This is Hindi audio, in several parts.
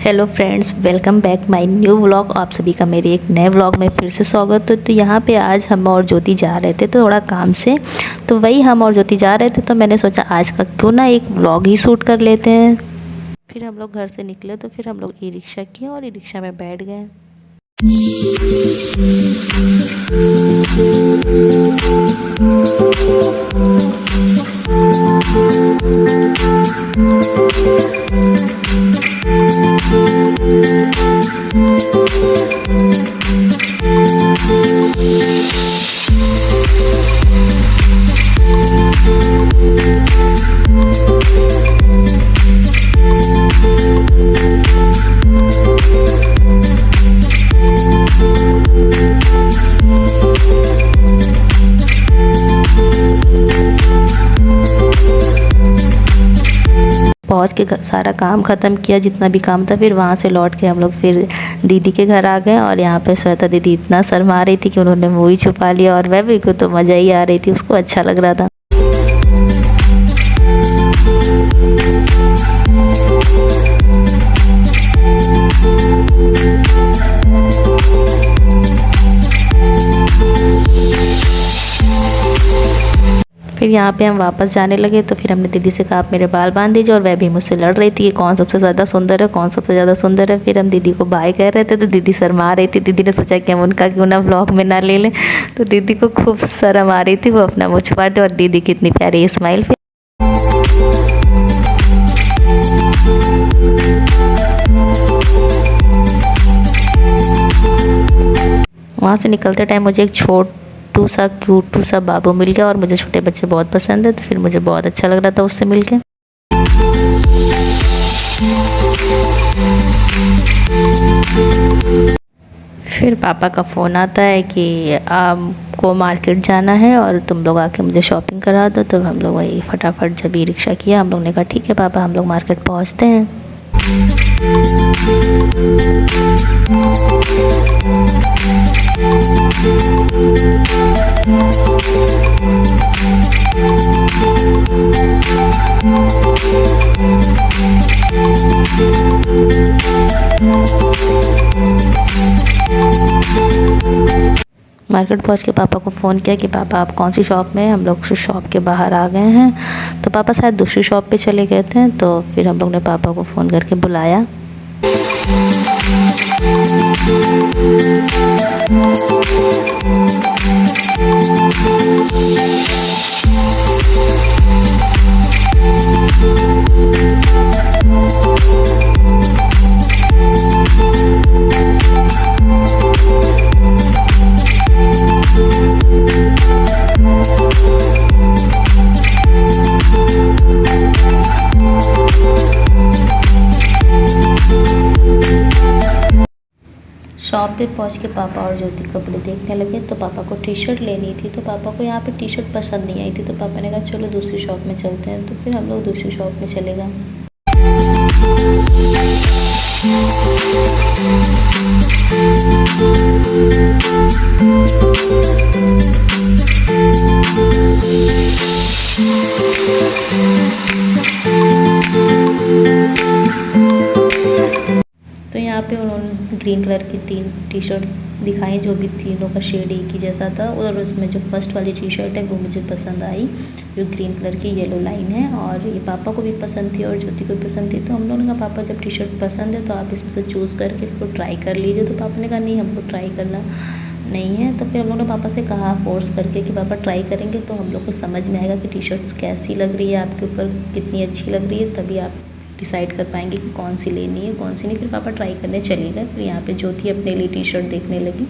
Hello friends, welcome back my new vlog. आप सभी का मेरे एक नए व्लॉग में फिर से स्वागत है। तो यहाँ पे आज हम और ज्योति जा रहे थे तो थोड़ा काम से, तो वही हम और ज्योति जा रहे थे तो मैंने सोचा आज का क्यों ना एक व्लॉग ही शूट कर लेते हैं। फिर हम लोग घर से निकले तो फिर हम लोग ई रिक्शा किए और ई रिक्शा में बैठ गए। पहुँच के सारा काम ख़त्म किया जितना भी काम था। फिर वहाँ से लौट के हम लोग फिर दीदी के घर आ गए और यहाँ पे श्वेता दीदी इतना शर्मा रही थी कि उन्होंने मुँह ही छुपा लिया और वह भी को तो मज़ा ही आ रही थी, उसको अच्छा लग रहा था। फिर यहाँ पे हम वापस जाने लगे तो फिर हमने दीदी से कहा आप मेरे बाल बांध दीजिए, और वह भी मुझसे लड़ रही थी कि कौन सबसे ज़्यादा सुंदर है, कौन सबसे ज़्यादा सुंदर है। फिर हम दीदी को बाय कह रहे थे तो दीदी शर्मा रही थी। दीदी ने सोचा कि हम उनका क्यों ना व्लॉग में ना ले लें, तो दीदी को खूब शर्म आ रही थी, वो अपना मुँह छुपा रही थी और दीदी की इतनी प्यारी स्माइल। वहाँ से निकलते टाइम मुझे एक छोटू सा क्यूटू सा बाबू मिल गया और मुझे छोटे बच्चे बहुत पसंद है, तो फिर मुझे बहुत अच्छा लग रहा था उससे मिलके। फिर पापा का फ़ोन आता है कि आपको मार्केट जाना है और तुम लोग आके मुझे शॉपिंग करा दो। तो हम लोग वही फटाफट जब ई रिक्शा किया, हम लोग ने कहा ठीक है पापा, हम लोग मार्केट पहुँचते हैं। मार्केट पहुंच के पापा को फ़ोन किया कि पापा आप कौन सी शॉप में हैं। हम लोग शॉप के बाहर आ गए हैं, तो पापा शायद दूसरी शॉप पे चले गए थे। तो फिर हम लोग ने पापा को फ़ोन करके बुलाया। शॉप पे पहुंच के पापा और ज्योति कपड़े देखने लगे। तो पापा को टी शर्ट लेनी थी, तो पापा को यहाँ पे टी शर्ट पसंद नहीं आई थी, तो पापा ने कहा चलो दूसरी शॉप में चलते हैं। तो फिर हम लोग दूसरी शॉप में चले गए। तो यहाँ पे उन्होंने ग्रीन कलर की 3 टी शर्ट दिखाई, जो भी तीनों का शेड एक ही जैसा था। और उसमें जो फर्स्ट वाली टी शर्ट है वो मुझे पसंद आई, जो ग्रीन कलर की येलो लाइन है, और ये पापा को भी पसंद थी और ज्योति को भी पसंद थी। तो हम लोगों ने कहा पापा जब टी शर्ट पसंद है तो आप इसमें से चूज़ करके इसको ट्राई कर लीजिए। तो पापा ने कहा नहीं, हमको ट्राई करना नहीं है। तो फिर हम लोगों ने पापा से कहा फोर्स करके कि पापा ट्राई करेंगे तो हम लोग को समझ में आएगा कि टी शर्ट्स कैसी लग रही है, आपके ऊपर कितनी अच्छी लग रही है, तभी आप डिसाइड कर पाएंगे कि कौन सी लेनी है कौन सी नहीं। फिर पापा ट्राई करने चले गए। फिर यहाँ पे ज्योति अपने लिए टी शर्ट देखने लगी।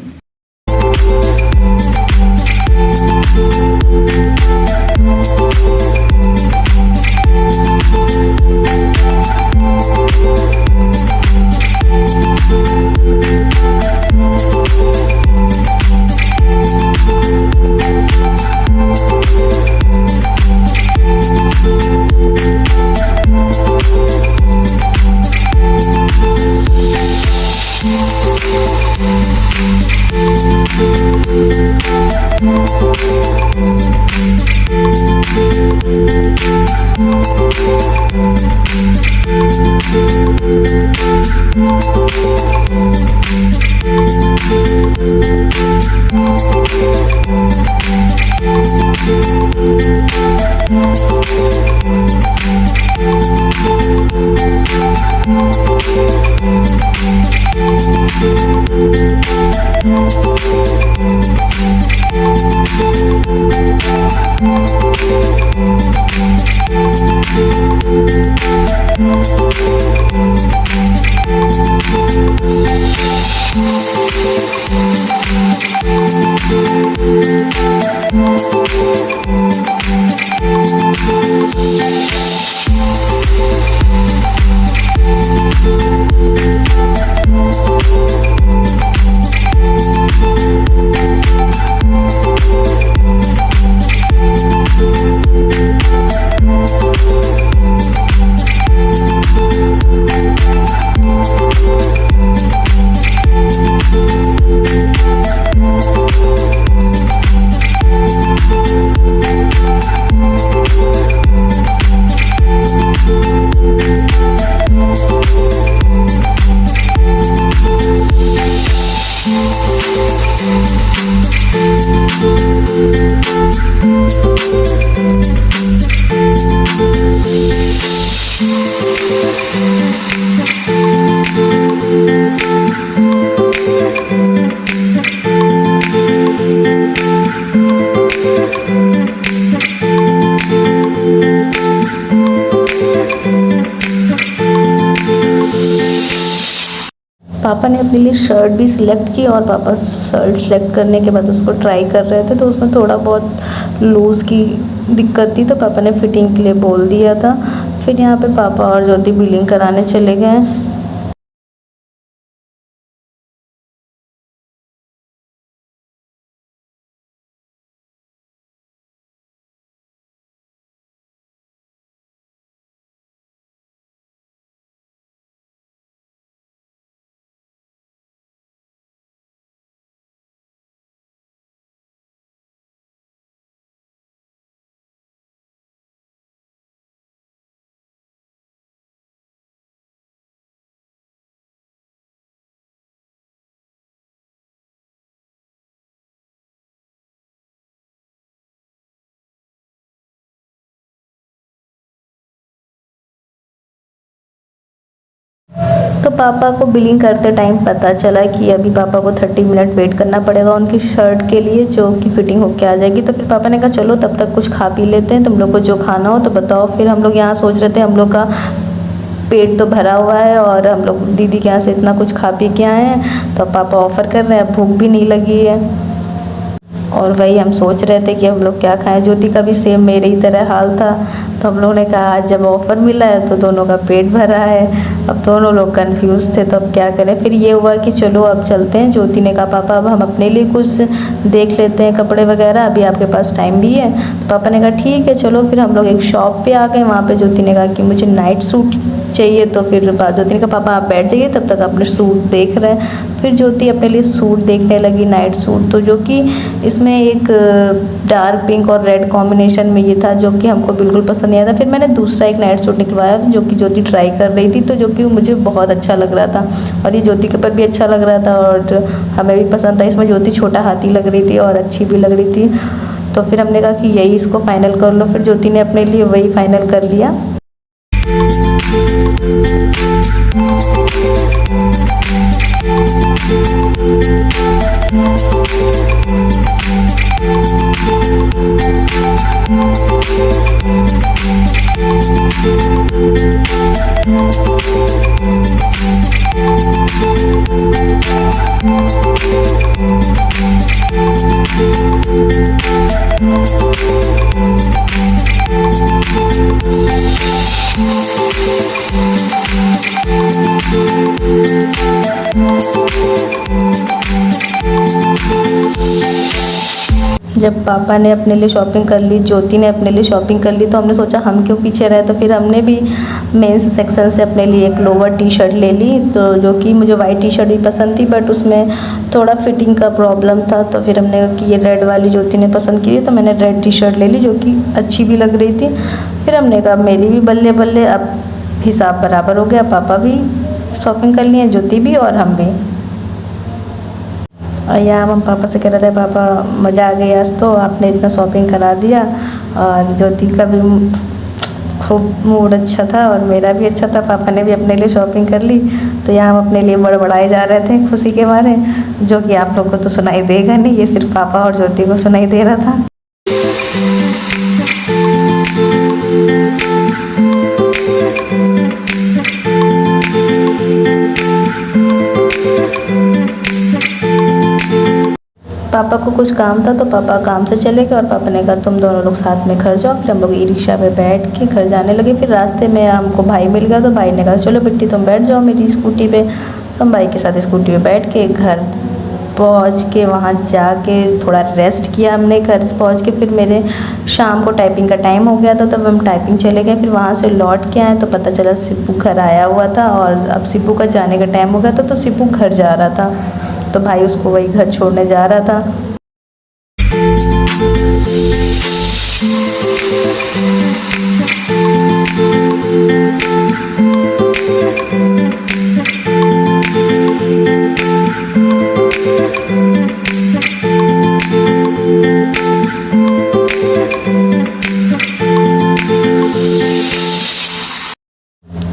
पापा ने अपने लिए शर्ट भी सिलेक्ट की और पापा शर्ट सिलेक्ट करने के बाद उसको ट्राई कर रहे थे, तो उसमें थोड़ा बहुत लूज़ की दिक्कत थी, तो पापा ने फिटिंग के लिए बोल दिया था। फिर यहाँ पे पापा और ज्योति बिलिंग कराने चले गए। तो पापा को बिलिंग करते टाइम पता चला कि अभी पापा को 30 मिनट वेट करना पड़ेगा उनकी शर्ट के लिए, जो कि फ़िटिंग होके आ जाएगी। तो फिर पापा ने कहा चलो तब तक कुछ खा पी लेते हैं, तुम लोग को जो खाना हो तो बताओ। फिर हम लोग यहाँ सोच रहे थे, हम लोग का पेट तो भरा हुआ है और हम लोग दीदी के यहाँ से इतना कुछ खा पी के आए हैं, तो पापा ऑफ़र कर रहे हैं, भूख भी नहीं लगी है। और वही हम सोच रहे थे कि हम लोग क्या खाएं। ज्योति का भी सेम मेरे ही तरह हाल था, तो हम लोगों ने कहा आज जब ऑफ़र मिला है तो दोनों का पेट भरा है। अब दोनों लोग कंफ्यूज थे, तो अब क्या करें। फिर ये हुआ कि चलो अब चलते हैं। ज्योति ने कहा पापा अब हम अपने लिए कुछ देख लेते हैं, कपड़े वगैरह, अभी आपके पास टाइम भी है। तो पापा ने कहा ठीक है चलो। फिर हम लोग एक शॉप पे आ गए। वहाँ पे ज्योति ने कहा कि मुझे नाइट सूट चाहिए, तो फिर ज्योति ने कहा पापा आप बैठ जाइए, तब तक अपने सूट देख रहे हैं। फिर ज्योति अपने लिए सूट देखने लगी, नाइट सूट, तो जो कि इसमें एक डार्क पिंक और रेड कॉम्बिनेशन में ये था, जो कि हमको बिल्कुल पसंद नहीं आया था। फिर मैंने दूसरा एक नाइट सूट निकलवाया जो कि ज्योति ट्राई कर रही थी, तो जो कि मुझे बहुत अच्छा लग रहा था और ये ज्योति के ऊपर भी अच्छा लग रहा था और हमें भी पसंद था। इसमें ज्योति छोटा हाथी लग रही थी और अच्छी भी लग रही थी। तो फिर हमने कहा कि यही इसको फाइनल कर लो। फिर ज्योति ने अपने लिए वही फाइनल कर लिया। जब पापा ने अपने लिए शॉपिंग कर ली, ज्योति ने अपने लिए शॉपिंग कर ली, तो हमने सोचा हम क्यों पीछे रहे। तो फिर हमने भी मेंस सेक्शन से अपने लिए एक लोअर टी शर्ट ले ली, तो जो कि मुझे वाइट टी शर्ट भी पसंद थी, बट उसमें थोड़ा फिटिंग का प्रॉब्लम था। तो फिर हमने कहा कि ये रेड वाली ज्योति ने पसंद की, तो मैंने रेड टी शर्ट ले ली जो कि अच्छी भी लग रही थी। फिर हमने कहा मेरी भी बल्ले बल्ले, अब हिसाब बराबर हो गया। पापा भी शॉपिंग कर लिए, ज्योति भी और हम भी। और यहाँ हम पापा से कह रहे थे पापा मज़ा आ गया आज, तो आपने इतना शॉपिंग करा दिया। और ज्योति का भी खूब मूड अच्छा था और मेरा भी अच्छा था। पापा ने भी अपने लिए शॉपिंग कर ली, तो यहाँ हम अपने लिए बड़बड़ाए जा रहे थे खुशी के मारे, जो कि आप लोग को तो सुनाई देगा नहीं, ये सिर्फ पापा और ज्योति को सुनाई दे रहा था। पापा को कुछ काम था तो पापा काम से चले गए और पापा ने कहा तुम दोनों लोग साथ में घर जाओ। फिर हम लोग ई रिक्शा पे बैठ के घर जाने लगे। फिर रास्ते में हमको भाई मिल गया, तो भाई ने कहा चलो बिट्टी तुम बैठ जाओ मेरी स्कूटी पे। तो हम भाई के साथ स्कूटी पे बैठ के घर पहुंच के वहाँ जाके थोड़ा रेस्ट किया हमने। घर पहुंच के फिर मेरे शाम को टाइपिंग का टाइम हो गया था, तो हम टाइपिंग चले गए। फिर वहाँ से लौट के आए तो पता चला सिप्पू घर आया हुआ था और अब सिप्पू का जाने का टाइम हो गया था, तो सिप्पू घर जा रहा था, तो भाई उसको वही घर छोड़ने जा रहा था।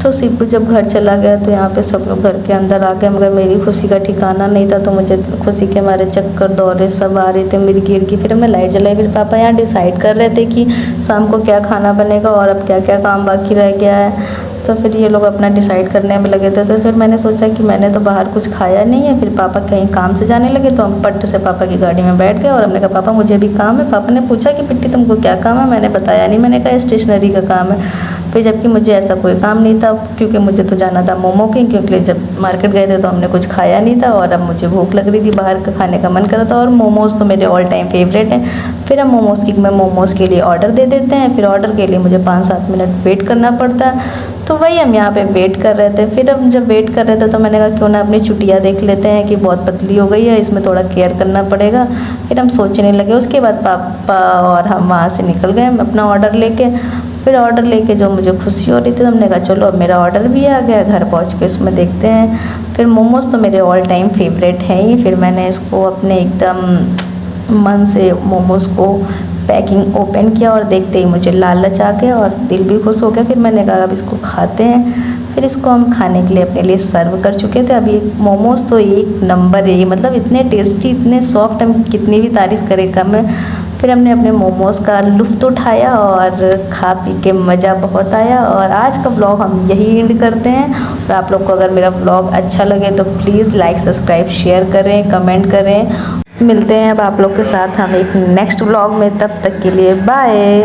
तो सिप्पू जब घर चला गया तो यहाँ पे सब लोग घर के अंदर आ गए, मगर मेरी खुशी का ठिकाना नहीं था। तो मुझे खुशी के मारे चक्कर दौरे सब आ रहे थे, मेरी गिर की। फिर हमने लाइट जलाई। फिर पापा यहाँ डिसाइड कर रहे थे कि शाम को क्या खाना बनेगा और अब क्या क्या काम बाकी रह गया है। तो फिर ये लोग अपना डिसाइड करने में लगे थे। तो फिर मैंने सोचा कि मैंने तो बाहर कुछ खाया नहीं है। फिर पापा कहीं काम से जाने लगे, तो हम पट से पापा की गाड़ी में बैठ गए और हमने कहा पापा मुझे भी काम है। पापा ने पूछा कि बिट्टी तुमको क्या काम है? मैंने बताया नहीं, मैंने कहा स्टेशनरी का काम है। फिर जबकि मुझे ऐसा कोई काम नहीं था, क्योंकि मुझे तो जाना था मोमो की, क्योंकि जब मार्केट गए थे तो हमने कुछ खाया नहीं था और अब मुझे भूख लग रही थी, बाहर का खाने का मन कर रहा था। और मोमोज़ तो मेरे ऑल टाइम फेवरेट हैं। फिर हम मोमोज़ के लिए ऑर्डर दे देते हैं। फिर ऑर्डर के लिए मुझे 5-7 मिनट वेट करना पड़ता है, तो वही हम यहाँ पे वेट कर रहे थे। फिर हम जब वेट कर रहे थे तो मैंने कहा क्यों ना अपनी चुटिया देख लेते हैं कि बहुत पतली हो गई है, इसमें थोड़ा केयर करना पड़ेगा। फिर हम सोचने लगे। उसके बाद पापा और हम वहाँ से निकल गए अपना ऑर्डर लेके। फिर ऑर्डर लेके जो मुझे खुशी हो रही थी, तो हमने कहा चलो अब मेरा ऑर्डर भी आ गया, घर पहुँच के उसमें देखते हैं। फिर मोमोज़ तो मेरे ऑल टाइम फेवरेट हैं ही। फिर मैंने इसको अपने एकदम मन से मोमोज़ को पैकिंग ओपन किया और देखते ही मुझे लालच आ गया और दिल भी खुश हो गया। फिर मैंने कहा अब इसको खाते हैं। फिर इसको हम खाने के लिए अपने लिए सर्व कर चुके थे। अभी मोमोज़ तो एक नंबर है, मतलब इतने टेस्टी, इतने सॉफ्ट, हम कितनी भी तारीफ़ करें कम है। फिर हमने अपने मोमोज़ का लुत्फ़ उठाया और खा पी के मज़ा बहुत आया। और आज का व्लॉग हम यही एंड करते हैं। और आप लोग को अगर मेरा व्लॉग अच्छा लगे तो प्लीज़ लाइक, सब्सक्राइब, शेयर करें, कमेंट करें। मिलते हैं अब आप लोग के साथ हम एक नेक्स्ट व्लॉग में, तब तक के लिए बाय।